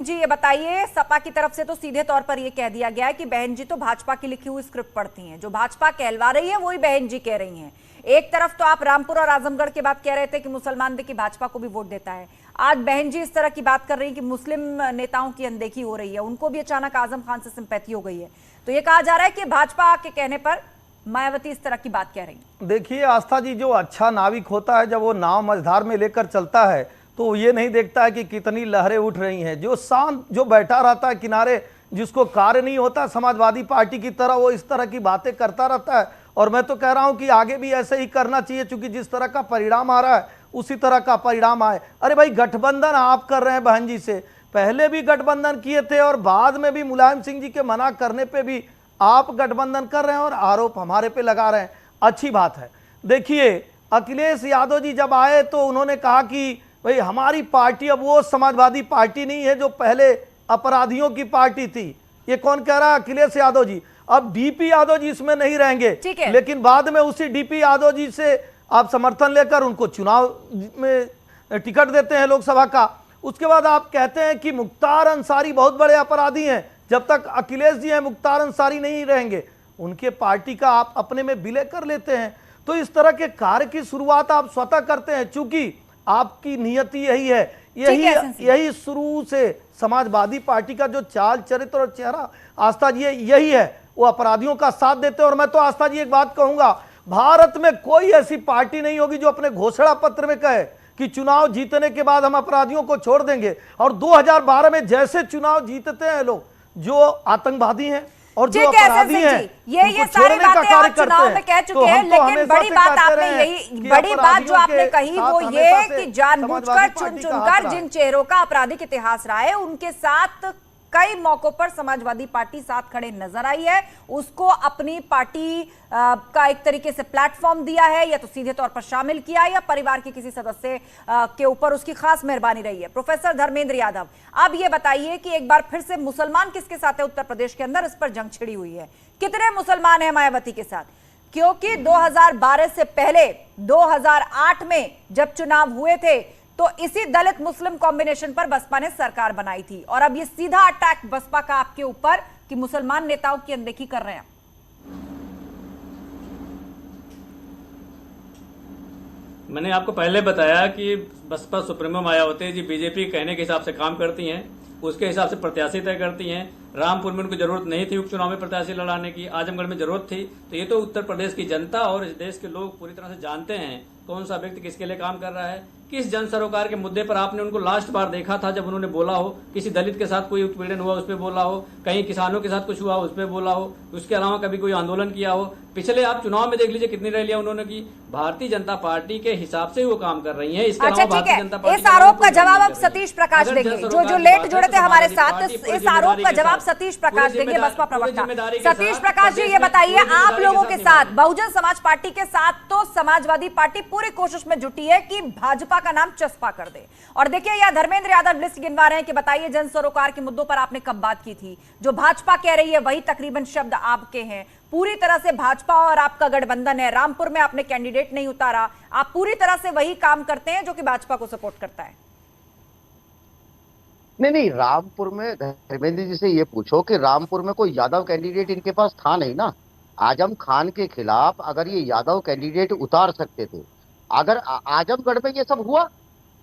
जी ये बताइए, सपा की तरफ से तो सीधे तौर पर यह कह दिया गया है कि बहन जी तो भाजपा की लिखी हुई स्क्रिप्ट पढ़ती हैं, जो भाजपा कहलवा रही है वही बहन जी कह रही हैं। एक तरफ तो आप रामपुर और आजमगढ़ की बात कह रहे थे कि मुसलमान देखिए भाजपा को भी वोट देता है, आज बहन जी इस तरह की बात कर रही है कि मुस्लिम नेताओं की अनदेखी हो रही है, उनको भी अचानक आजम खान से सिंपैथी हो गई है। तो ये कहा जा रहा है कि भाजपा के कहने पर मायावती इस तरह की बात कह रही है। देखिए आस्था जी, जो अच्छा नाविक होता है जब वो नाव मझधार में लेकर चलता है तो ये नहीं देखता है कि कितनी लहरें उठ रही हैं। जो शांत जो बैठा रहता है किनारे, जिसको कार्य नहीं होता समाजवादी पार्टी की तरह, वो इस तरह की बातें करता रहता है। और मैं तो कह रहा हूं कि आगे भी ऐसे ही करना चाहिए, क्योंकि जिस तरह का परिणाम आ रहा है उसी तरह का परिणाम आए। अरे भाई, गठबंधन आप कर रहे हैं बहन जी से, पहले भी गठबंधन किए थे और बाद में भी मुलायम सिंह जी के मना करने पे भी आप गठबंधन कर रहे हैं और आरोप हमारे पे लगा रहे हैं। अच्छी बात है। देखिए, अखिलेश यादव जी जब आए तो उन्होंने कहा कि भाई हमारी पार्टी अब वो समाजवादी पार्टी नहीं है जो पहले अपराधियों की पार्टी थी। ये कौन कह रहा है? अखिलेश यादव जी। अब डीपी यादव जी इसमें नहीं रहेंगे, लेकिन बाद में उसी डीपी यादव जी से आप समर्थन लेकर उनको चुनाव में टिकट देते हैं लोकसभा का। उसके बाद आप कहते हैं कि मुख्तार अंसारी बहुत बड़े अपराधी हैं। जब तक अखिलेश जी हैं, मुख्तार अंसारी नहीं रहेंगे, उनके पार्टी का आप अपने में विलय कर लेते हैं। तो इस तरह के कार्य की शुरुआत आप स्वतः करते हैं, चूंकि आपकी नियति यही है। यही शुरू से समाजवादी पार्टी का जो चाल चरित्र और चेहरा आस्था जी यही है, वो अपराधियों का साथ देते हैं। और मैं तो आस्था जी एक बात कहूंगा, भारत में कोई ऐसी पार्टी नहीं होगी जो अपने घोषणा पत्र में कहे कि चुनाव जीतने के बाद हम अपराधियों को छोड़ देंगे। और 2012 में जैसे चुनाव जीतते हैं लोग जो आतंकवादी हैं और जो अपराधी हैं, ये सारी बातें आप चुनाव में कह चुके हैं, लेकिन बड़ी बात आपने बड़ी बात जो आपने कही वो ये कि जानबूझकर चुनकर जिन चेहरों का आपराधिक इतिहास रहा है उनके साथ कई मौकों पर समाजवादी पार्टी साथ खड़े नजर आई है, उसको अपनी पार्टी का एक तरीके से प्लेटफॉर्म दिया है, या तो सीधे तौर पर शामिल किया या परिवार के किसी सदस्य के ऊपर उसकी खास मेहरबानी रही है। प्रोफेसर धर्मेंद्र यादव, अब ये बताइए कि एक बार फिर से मुसलमान किसके साथ है उत्तर प्रदेश के अंदर, इस पर जंग छिड़ी हुई है। कितने मुसलमान हैं मायावती के साथ? क्योंकि 2012 से पहले 2008 में जब चुनाव हुए थे तो इसी दलित मुस्लिम कॉम्बिनेशन पर बसपा ने सरकार बनाई थी, और अब ये सीधा अटैक बसपा का आपके ऊपर कि मुसलमान नेताओं की अनदेखी कर रहे हैं। मैंने आपको पहले बताया कि बसपा सुप्रीमो मायावती जी बीजेपी कहने के हिसाब से काम करती हैं, उसके हिसाब से प्रत्याशी तय करती हैं। रामपुर में उनको जरूरत नहीं थी उपचुनाव में प्रत्याशी लड़ाने की, आजमगढ़ में जरूरत थी। तो ये तो उत्तर प्रदेश की जनता और इस देश के लोग पूरी तरह से जानते हैं कौन सा व्यक्ति किसके लिए काम कर रहा है। किस जन सरोकार के मुद्दे पर आपने उनको लास्ट बार देखा था जब उन्होंने बोला हो? किसी दलित के साथ कोई उत्पीड़न हुआ उस पर बोला हो, कहीं किसानों के साथ कुछ हुआ उस पर बोला हो, उसके अलावा कभी कोई आंदोलन किया हो? पिछले आप चुनाव में देख लीजिए कितनी रैलियां उन्होंने की। भारतीय जनता पार्टी के हिसाब से वो काम कर रही है। इसके अच्छा ठीक है, इस आरोप का जवाब अब सतीश प्रकाश देंगे, जो लेट जुड़े थे हमारे साथ। इस आरोप का जवाब सतीश प्रकाश देंगे, बसपा प्रवक्ता। सतीश प्रकाश जी ये बताइए, आप लोगों के साथ बहुजन समाज पार्टी के साथ तो समाजवादी पार्टी पूरी कोशिश में जुटी है कि भाजपा का नाम चस्पा कर दे। और देखिए यह धर्मेंद्र यादव लिस्ट गिनवा रहे हैं कि बताइए जन सरोकार के मुद्दों पर आपने कब बात की थी? जो भाजपा कह रही है वही तकरीबन शब्द आपके हैं। पूरी तरह से भाजपा और आपका गठबंधन है। रामपुर में आपने कैंडिडेट नहीं उतारा, आप पूरी तरह से वही काम करते हैं जो कि भाजपा को सपोर्ट करता है। नहीं, रामपुर में धर्मेंद्र जी से ये पूछो कि रामपुर में कोई यादव कैंडिडेट इनके पास था नहीं ना। आजम खान के खिलाफ अगर ये यादव कैंडिडेट उतार सकते थे, अगर आजमगढ़ में ये सब हुआ,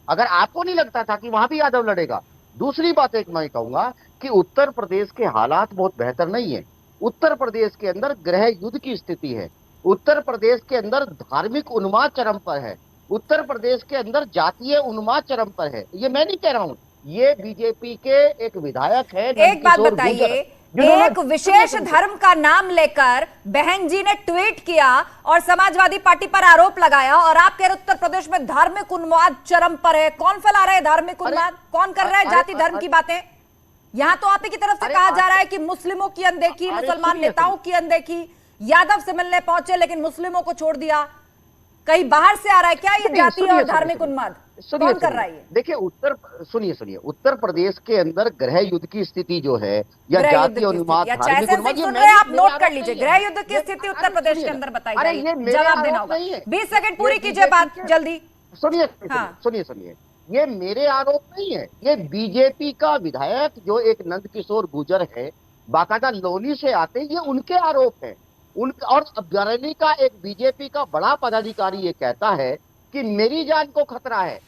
अगर आपको नहीं लगता था कि वहां भी यादव लड़ेगा। दूसरी बात एक मैं कहूंगा कि उत्तर प्रदेश के हालात बहुत बेहतर नहीं है। उत्तर प्रदेश के अंदर गृह युद्ध की स्थिति है। उत्तर प्रदेश के अंदर धार्मिक उन्माद चरम पर है। उत्तर प्रदेश के अंदर जातीय उन्माद चरम पर है। ये मैं नहीं कह रहा हूं, ये बीजेपी के एक विधायक है। एक बात बताइए, एक विशेष धर्म का नाम लेकर बहन जी ने ट्वीट किया और समाजवादी पार्टी पर आरोप लगाया, और आप कह रहे उत्तर प्रदेश में धार्मिक उन्माद चरम पर है। कौन फैला रहा है धार्मिक उन्माद? कौन कर रहा है जाति धर्म की बातें? यहां तो आप ही की तरफ से कहा जा रहा है कि मुस्लिमों की अनदेखी, मुसलमान नेताओं की अनदेखी, यादव से मिलने पहुंचे लेकिन मुस्लिमों को छोड़ दिया। कहीं बाहर से आ रहा है क्या ये जाति और धार्मिक उन्माद? कौन कर रहा है? देखिए सुनिए, उत्तर प्रदेश के अंदर गृह युद्ध की स्थिति जो है या जातीय उन्माद, आप नोट कर लीजिए, गृह युद्ध की स्थिति उत्तर प्रदेश के अंदर बताई जाए, जवाब देना होगा। 20 सेकंड पूरी कीजिए बात जल्दी। सुनिए, ये मेरे आरोप नहीं है, ये बीजेपी का विधायक जो एक नंदकिशोर गुर्जर है, बाकायदा लोनी से आते, ये उनके आरोप है। उन और बरेली का एक बीजेपी का बड़ा पदाधिकारी ये कहता है कि मेरी जान को खतरा है।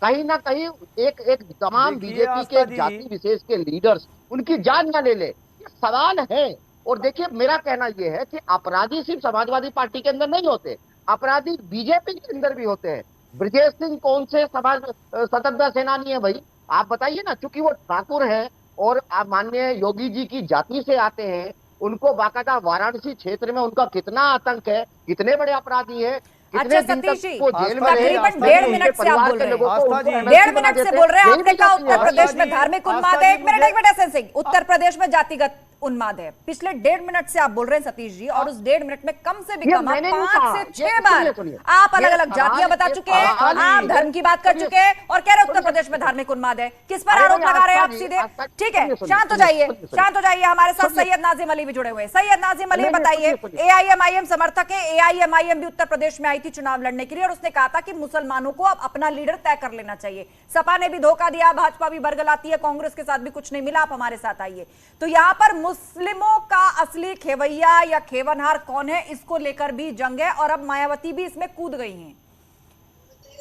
कहीं ना कहीं एक एक तमाम बीजेपी के जाति विशेष के लीडर्स उनकी जान न ले ले, ये सवाल है। और देखिए, मेरा कहना यह है कि अपराधी सिर्फ समाजवादी पार्टी के अंदर नहीं होते, अपराधी बीजेपी के अंदर भी होते हैं। ब्रजेश सिंह कौन से समाज स्वतंत्रता सेनानी है भाई, आप बताइए ना। चूंकि वो ठाकुर है और माननीय योगी जी की जाति से आते हैं, उनको बाकायदा वाराणसी क्षेत्र में उनका कितना आतंक है, कितने बड़े अपराधी है। अच्छा सतीश जी, तकरीबन 1.5 मिनट से आप बोल रहे हैं, 1.5 मिनट से बोल रहे हैं। आपने कहा उत्तर प्रदेश में धार्मिक उन्माद है। एक मिनट एसएन सिंह, उत्तर प्रदेश में जातिगत उन्माद है। पिछले 1.5 मिनट से आप बोल रहे हैं सतीश जी, और उस 1.5 मिनट में कम से भी कम 5 से 6 बार आप अलग अलग जातियां बता चुके हैं, आप धर्म की बात कर चुके हैं और कह रहे उत्तर प्रदेश में धार्मिक उन्माद है। किस पर आरोप लगा रहे हैं आप सीधे? ठीक है, शांत हो जाइए, शांत हो जाइए। हमारे साथ सैयद नाजिम अली भी जुड़े हुए हैं। सैयद नाजिम अली, बताइए, एआईएमआईएम समर्थक है, एआईएमआईएम भी उत्तर प्रदेश में आई थी चुनाव लड़ने के लिए और उसने कहा था कि मुसलमानों को अब अपना लीडर तय कर लेना चाहिए। सपा ने भी धोखा दिया, भाजपा भी बरगलाती है, कांग्रेस के साथ भी कुछ नहीं मिला, आप हमारे साथ आइए। तो यहां पर मुस्लिमों का असली खेवैया या खेवनहार कौन है, इसको लेकर भी जंग है और अब मायावती भी इसमें कूद गई हैं।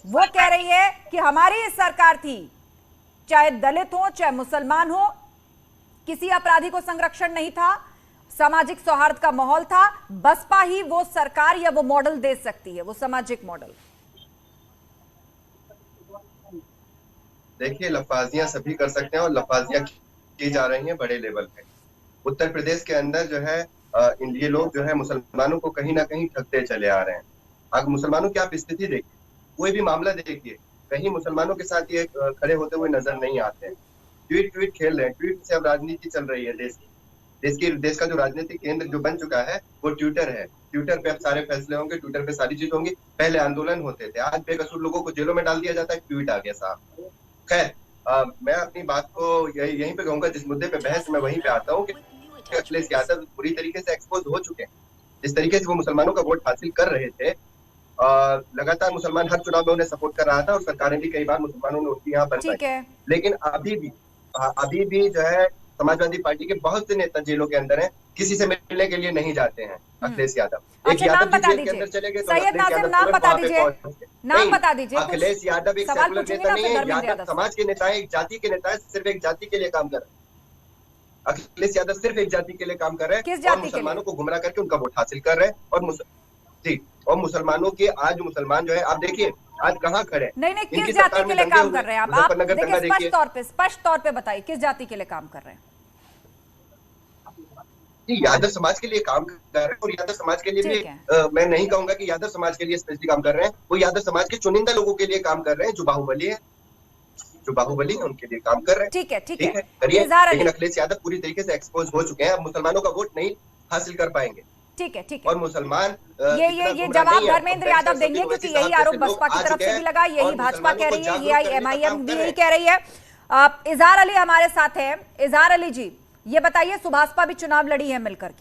वो कह रही है कि हमारी सरकार थी, चाहे दलित हो चाहे मुसलमान हो, किसी अपराधी को संरक्षण नहीं था, सामाजिक सौहार्द का माहौल था, बसपा ही वो सरकार या वो मॉडल दे सकती है, वो सामाजिक मॉडल। देखिए, लफाजियां सभी कर सकते हैं और लफाजियां की जा रही हैं बड़े लेवल पे। उत्तर प्रदेश के अंदर जो है ये लोग जो है मुसलमानों को कहीं ना कहीं ठगते चले आ रहे हैं। अगर मुसलमानों की आप स्थिति देखिए, कोई भी मामला देखिए, कहीं मुसलमानों के साथ ये खड़े होते हुए नजर नहीं आते हैं। ट्वीट खेल रहे हैं, ट्वीट से अब राजनीति चल रही है देश का जो राजनीतिक केंद्र जो बन चुका है वो ट्विटर है। ट्विटर पे अब सारे फैसले होंगे, ट्विटर पे सारी चीज होंगी। पहले आंदोलन होते थे, आज बेकसूर लोगों को जेलों में डाल दिया जाता है, ट्वीट आ गया साहब। खैर, मैं अपनी बात को यहीं पे कहूंगा, जिस मुद्दे पे बहस मैं वहीं पे आता हूँ कि अखिलेश यादव पूरी तरीके से एक्सपोज हो चुके हैं। जिस तरीके से वो मुसलमानों का वोट हासिल कर रहे थे, लगातार मुसलमान हर चुनाव में उन्हें सपोर्ट कर रहा था और सरकारें भी कई बार मुसलमानों ने उनकी यहाँ बनवाई। लेकिन अभी भी जो है समाजवादी पार्टी के बहुत से नेता जेलों के अंदर हैं, किसी से मिलने के लिए नहीं जाते हैं अखिलेश यादव। एक यादव जी जेल के अंदर चले गए, सैयद नाजिम नाम बता दीजिए, नाम बता दीजिए। अखिलेश यादव एक सेकुलर नेता नहीं है, यादव समाज के नेता है, एक जाति के नेता है, सिर्फ एक जाति के लिए काम कर रहे हैं। अखिलेश यादव सिर्फ एक जाति के लिए काम कर रहे हैं और मुसलमानों को गुमराह करके उनका वोट हासिल कर रहे हैं। और मुसलमानों के आज मुसलमान जो है, आप देखिए आज कहाँ खड़े। नहीं, किस जाति के लिए काम कर रहे हैं आप देखिए, स्पष्ट तौर पे बताइए, किस जाति के लिए काम कर रहे हैं? यादव समाज के लिए काम कर रहे हैं और यादव समाज के लिए भी मैं नहीं कहूंगा कि यादव समाज के लिए स्पेशली काम कर रहे हैं, वो यादव समाज के चुनिंदा लोगों के लिए काम कर रहे हैं, जो बाहुबली है उनके लिए काम कर रहे हैं। ठीक है करिए, लेकिन अखिलेश यादव पूरी तरीके से एक्सपोज हो चुके हैं, अब मुसलमानों का वोट नहीं हासिल कर पाएंगे। ठीक है और मुसलमान ये जवाब धर्मेंद्र यादव देंगे, क्योंकि यही आरोप बसपा की तरफ से भी लगा, यही भाजपा कह रही है, एआईएमआईएम भी यही कह रही है। इजहार अली हमारे साथ है। इजहार अली जी, ये बताइए, सुभाषपा भी चुनाव लड़ी है मिलकर के।